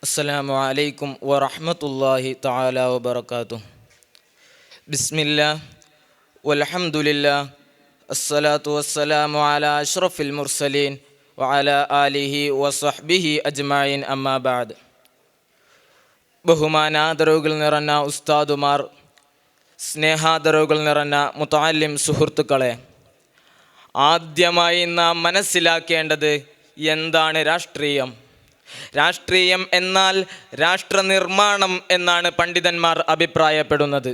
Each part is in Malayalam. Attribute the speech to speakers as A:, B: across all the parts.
A: അസ്സലാമു അലൈക്കും വറഹ്മത്തുള്ളാഹി തആല വബറകാതുഹു. ബിസ്മില്ലാഹ് വൽഹംദുലില്ലാഹ് അസ്സലാത്തു വസ്സലാമു അലാ അഷ്റഫിൽ മുർസലീൻ വഅലാ ആലിഹി വസഹ്ബിഹി അജ്മഈൻ അമ്മാ ബഅദ്. ബഹുമാനാദരവുകൾ നിറഞ്ഞ ഉസ്താദുമാർ, സ്നേഹാദരവുകൾ നിറഞ്ഞ മുതഅല്ലിം സുഹൃത്തുക്കളെ, ആദ്യമായി നാം മനസ്സിലാക്കേണ്ടത് എന്താണ് രാഷ്ട്രീയം. രാഷ്ട്രീയം എന്നാൽ രാഷ്ട്രനിർമ്മാണം എന്നാണ് പണ്ഡിതന്മാർ അഭിപ്രായപ്പെടുന്നത്.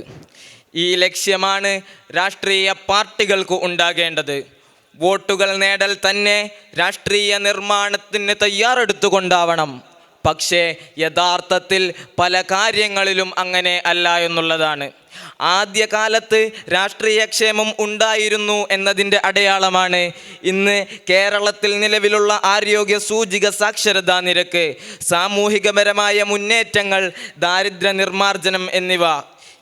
A: ഈ ലക്ഷ്യമാണ് രാഷ്ട്രീയ പാർട്ടികൾക്ക് ഉണ്ടാകേണ്ടത്. വോട്ടുകൾ നേടൽ തന്നെ രാഷ്ട്രീയ നിർമ്മാണത്തിന് തയ്യാറെടുത്തുകൊണ്ടാവണം. പക്ഷേ യഥാർത്ഥത്തിൽ പല കാര്യങ്ങളിലും അങ്ങനെ അല്ല എന്നുള്ളതാണ്. ആദ്യകാലത്ത് രാഷ്ട്രീയക്ഷേമം ഉണ്ടായിരുന്നു എന്നതിൻ്റെ അടയാളമാണ് ഇന്ന് കേരളത്തിൽ നിലവിലുള്ള ആരോഗ്യ സൂചിക സാക്ഷരതാ നിരക്ക്, സാമൂഹികപരമായ മുന്നേറ്റങ്ങൾ, ദാരിദ്ര്യ നിർമ്മാർജ്ജനം എന്നിവ.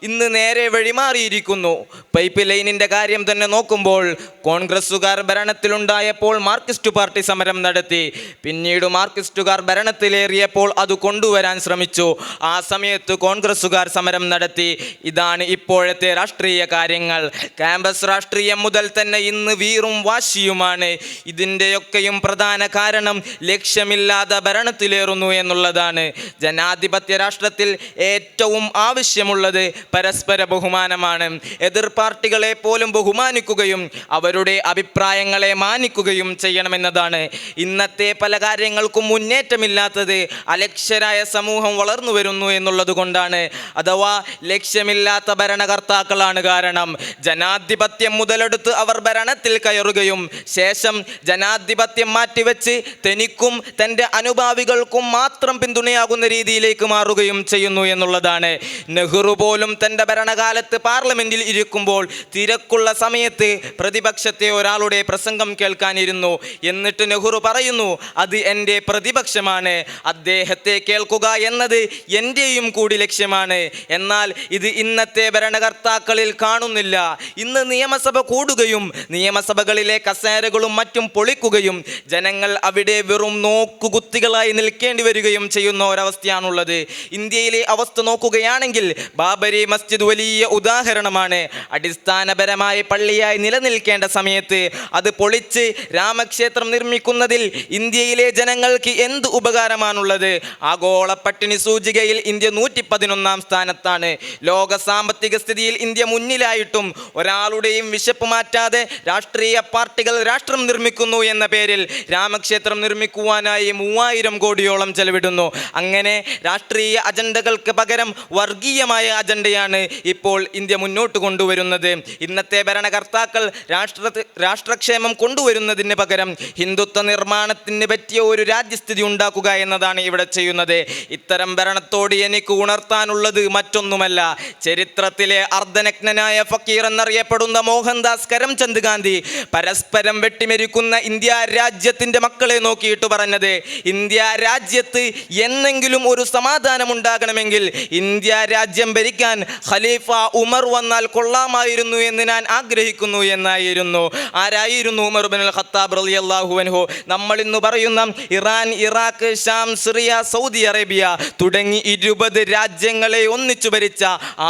A: ഇന്ന് നേരെ വഴിമാറിയിരിക്കുന്നു. പൈപ്പ് ലൈനിൻ്റെ കാര്യം തന്നെ നോക്കുമ്പോൾ കോൺഗ്രസ്സുകാർ ഭരണത്തിലുണ്ടായപ്പോൾ മാർക്സിസ്റ്റ് പാർട്ടി സമരം നടത്തി. പിന്നീട് മാർക്സിസ്റ്റുകാർ ഭരണത്തിലേറിയപ്പോൾ അത് കൊണ്ടുവരാൻ ശ്രമിച്ചു. ആ സമയത്ത് കോൺഗ്രസ്സുകാർ സമരം നടത്തി. ഇതാണ് ഇപ്പോഴത്തെ രാഷ്ട്രീയ കാര്യങ്ങൾ. ക്യാമ്പസ് രാഷ്ട്രീയം മുതൽ തന്നെ ഇന്ന് വീറും വാശിയുമാണ്. ഇതിൻ്റെയൊക്കെയും പ്രധാന കാരണം ലക്ഷ്യമില്ലാതെ ഭരണത്തിലേറുന്നു എന്നുള്ളതാണ്. ജനാധിപത്യ രാഷ്ട്രത്തിൽ ഏറ്റവും ആവശ്യമുള്ളത് പരസ്പര ബഹുമാനമാണ്. എതിർ പാർട്ടികളെ പോലും ബഹുമാനിക്കുകയും അവരുടെ അഭിപ്രായങ്ങളെ മാനിക്കുകയും ചെയ്യണമെന്നതാണ്. ഇന്നത്തെ പല കാര്യങ്ങൾക്കും മുന്നേറ്റമില്ലാത്തത് അലക്ഷ്യരായ സമൂഹം വളർന്നു വരുന്നു എന്നുള്ളത് കൊണ്ടാണ്. അഥവാ ലക്ഷ്യമില്ലാത്ത ഭരണകർത്താക്കളാണ് കാരണം. ജനാധിപത്യം മുതലെടുത്ത് അവർ ഭരണത്തിൽ കയറുകയും ശേഷം ജനാധിപത്യം മാറ്റിവെച്ച് തനിക്കും തൻ്റെ അനുഭാവികൾക്കും മാത്രം പിന്തുണയാകുന്ന രീതിയിലേക്ക് മാറുകയും ചെയ്യുന്നു എന്നുള്ളതാണ്. നെഹ്റു പോലും തൻ്റെ ഭരണകാലത്ത് പാർലമെന്റിൽ ഇരിക്കുമ്പോൾ തിരക്കുള്ള സമയത്ത് പ്രതിപക്ഷത്തെ ഒരാളുടെ പ്രസംഗം കേൾക്കാനിരുന്നു. എന്നിട്ട് നെഹ്റു പറയുന്നു, അത് എൻ്റെ പ്രതിപക്ഷമാണ്, അദ്ദേഹത്തെ കേൾക്കുക എന്നത് എൻ്റെയും കൂടി ലക്ഷ്യമാണ്. എന്നാൽ ഇത് ഇന്നത്തെ ഭരണകർത്താക്കളിൽ കാണുന്നില്ല. ഇന്ന് നിയമസഭ കൂടുകയും നിയമസഭകളിലെ കസേരകളും മറ്റും പൊളിക്കുകയും ജനങ്ങൾ അവിടെ വെറും നോക്കുകുത്തികളായി നിൽക്കേണ്ടി വരികയും ചെയ്യുന്ന ഒരവസ്ഥയാണുള്ളത്. ഇന്ത്യയിലെ അവസ്ഥ നോക്കുകയാണെങ്കിൽ ബാബരി മസ്ജിദ് വലിയ ഉദാഹരണമാണ്. അടിസ്ഥാനപരമായ പള്ളിയായി നിലനിൽക്കേണ്ട സമയത്ത് അത് പൊളിച്ച് രാമക്ഷേത്രം നിർമ്മിക്കുന്നതിൽ ഇന്ത്യയിലെ ജനങ്ങൾക്ക് എന്ത് ഉപകാരമാണുള്ളത്? ആഗോള പട്ടിണി സൂചികയിൽ ഇന്ത്യ 111 സ്ഥാനത്താണ്. ലോക സാമ്പത്തിക സ്ഥിതിയിൽ ഇന്ത്യ മുന്നിലായിട്ടും ഒരാളുടെയും വിശപ്പ് മാറ്റാതെ രാഷ്ട്രീയ പാർട്ടികൾ രാഷ്ട്രം നിർമ്മിക്കുന്നു എന്ന പേരിൽ രാമക്ഷേത്രം നിർമ്മിക്കുവാനായി 3000 കോടിയോളം ചെലവിടുന്നു. അങ്ങനെ രാഷ്ട്രീയ അജണ്ടകൾക്ക് പകരം വർഗീയമായ അജണ്ടയാണ് ഇപ്പോൾ ഇന്ത്യ മുന്നോട്ട് കൊണ്ടുവരുന്നത്. ഇന്നത്തെ ഭരണകർത്താക്കൾ രാഷ്ട്രക്ഷേമം കൊണ്ടുവരുന്നതിന് പകരം ഹിന്ദുത്വ നിർമ്മാണത്തിന് പറ്റിയ ഒരു രാജ്യസ്ഥിതി ഉണ്ടാക്കുക എന്നതാണ് ഇവിടെ ചെയ്യുന്നത്. ഇത്തരം ഭരണത്തോട് എനിക്ക് ഉണർത്താനുള്ളത് മറ്റൊന്നുമല്ല. ചരിത്രത്തിലെ അർദ്ധനഗ്നനായ ഫക്കീർ എന്നറിയപ്പെടുന്ന മോഹൻദാസ് കരംചന്ദ് ഗാന്ധി പരസ്പരം വെട്ടിമെരിക്കുന്ന ഇന്ത്യ രാജ്യത്തിൻ്റെ മക്കളെ നോക്കിയിട്ട് പറഞ്ഞത്, ഇന്ത്യ രാജ്യത്ത് എന്നെങ്കിലും ഒരു സമാധാനം ഉണ്ടാകണമെങ്കിൽ ഇന്ത്യ രാജ്യം ഭരിക്കാൻ ഖലീഫ ഉമർ വന്നാൽ കൊള്ളാമായിരുന്നു എന്ന് ഞാൻ ആഗ്രഹിക്കുന്നു എന്നായിരുന്നു. ആരായിരുന്നു ഉമർ ഇബ്നുൽ ഖത്താബ് റളിയല്ലാഹു അൻഹു? നമ്മൾ ഇന്ന് പറയുന്ന Iran, Iraq, Sham, Syria, Saudi Arabia തുടങ്ങി 20 രാജ്യങ്ങളെ ഒന്നിച്ചു ഭരിച്ച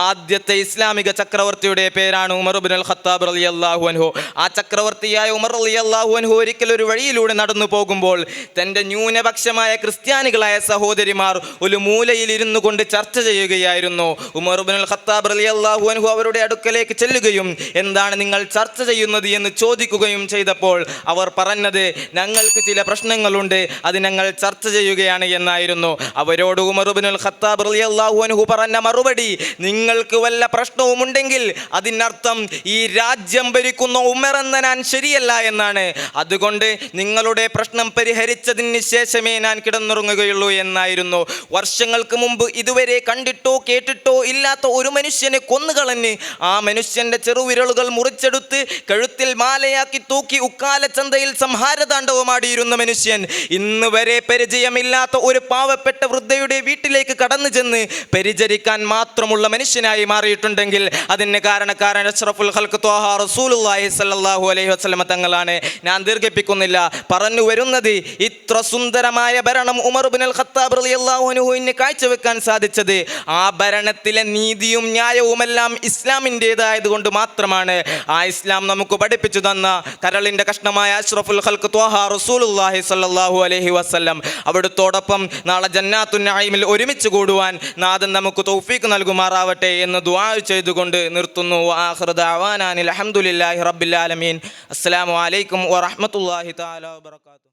A: ആദ്യത്തെ ഇസ്ലാമിക ചക്രവർത്തിയുടെ പേരാണ് ഉമർ ഇബ്നുൽ ഖത്താബ് റളിയല്ലാഹു അൻഹു. ആ ചക്രവർത്തിയായ ഉമർ റളിയല്ലാഹു അൻഹു ഒരിക്കൽ ഒരു വഴിയിലൂടെ നടന്നു പോകുമ്പോൾ തൻ്റെ ന്യൂനപക്ഷമായ ക്രിസ്ത്യാനികളായ സഹോദരിമാർ ഒരു മൂലയിൽ ഇരുന്നു കൊണ്ട് ചർച്ച ചെയ്യുകയായിരുന്നു. ഉമർ ഇബ്നുൽ ഖത്താബ് റളിയല്ലാഹു അൻഹു അവരുടെ അടുക്കലേക്ക് ചെല്ലുകയും എന്താണ് നിങ്ങൾ ചർച്ച ചെയ്യുന്നത് എന്ന് ചോദിക്കുകയും ചെയ്തപ്പോൾ അവർ പറഞ്ഞത്, ഞങ്ങൾക്ക് ചില പ്രശ്നങ്ങളുണ്ട്, അത് ഞങ്ങൾ ചർച്ച ചെയ്യുകയാണ് എന്നായിരുന്നു. അവരോട് ഉമർ ഇബ്നുൽ ഖത്താബ് റളിയല്ലാഹു അൻഹു പറഞ്ഞ മറുപടി, നിങ്ങൾക്ക് വല്ല പ്രശ്നവുമുണ്ടെങ്കിൽ അതിനർത്ഥം ഈ രാജ്യം ഭരിക്കുന്ന ഉമർ എന്ന ഞാൻ ശരിയല്ല എന്നാണ്. അതുകൊണ്ട് നിങ്ങളുടെ പ്രശ്നം പരിഹരിച്ചതിന് ശേഷമേ ഞാൻ കിടന്നുറങ്ങുകയുള്ളൂ എന്നായിരുന്നു. വർഷങ്ങൾക്ക് മുമ്പ് ഇതുവരെ കണ്ടിട്ടോ കേട്ടിട്ടോ ഇല്ലാത്ത ഒരു മനുഷ്യനെ കൊന്നുകളഞ്ഞ് ആ മനുഷ്യൻ്റെ ചെറുവിരലുകൾ മുറിച്ചെടുത്ത് കഴുത്തിൽ മാലയാക്കി തൂക്കി ഉക്കാലച്ചന്തയിൽ സംഹാരതാണ്ഡവമാടിയിരുന്ന മനുഷ്യൻ ഇന്ന് വരെ പരിചയമില്ലാത്ത ഒരു പാവപ്പെട്ട വൃദ്ധയുടെ വീട്ടിലേക്ക് കടന്നു ചെന്ന് പരിചരിക്കാൻ മാത്രമുള്ള മനുഷ്യനായി മാറിയിട്ടുണ്ടെങ്കിൽ അതിന് കാരണക്കാരൻ അഷ്റഫുൽ ഖൽഖ് ത്വാഹ റസൂലുള്ളാഹി സ്വല്ലല്ലാഹു അലൈഹി വസല്ലമ തങ്ങളാണ്. ഞാൻ ദീർഘിപ്പിക്കുന്നില്ല. പറഞ്ഞു വരുന്നത്, ഇത്ര സുന്ദരമായ ഭരണം ഉമർ ഇബ്നുൽ ഖത്താബ് റളിയല്ലാഹു അൻഹുവിന് കാഴ്ചവെക്കാൻ സാധിച്ചത് ആ ഭരണത്തിലെ നീതിയും ന്യായവുമെല്ലാം ഇസ്ലാമിൻ്റെതായത് കൊണ്ട് മാത്രമാണ്. ആ ഇസ്ലാം നമുക്ക് പഠിപ്പിച്ചു തന്ന കരളിൻ്റെ കഷ്ണമായ അഷ്റഫുൽ ഖൽഖ് ത്വാഹ റസൂലുള്ളാഹി സ്വല്ലല്ലാഹു അലൈഹി വസല്ലം അവിടുത്തോടൊപ്പം നാളെ ജന്നാത്തുൻ നഈമിൽ ഒരുമിച്ച് കൂടുവാൻ നാഥൻ നമുക്ക് തൗഫീഖ് നൽകുമാറാവട്ടെ എന്ന് ദുആ ചെയ്തുകൊണ്ട് നിർത്തുന്നു. ആഖിറു ദഅവാനാ അൽഹംദുലില്ലാഹി റബ്ബിൽ ആലമീൻ. അസ്സലാമു അലൈക്കും വറഹ്മത്തുള്ളാഹി തആല വബറകാതുഹു.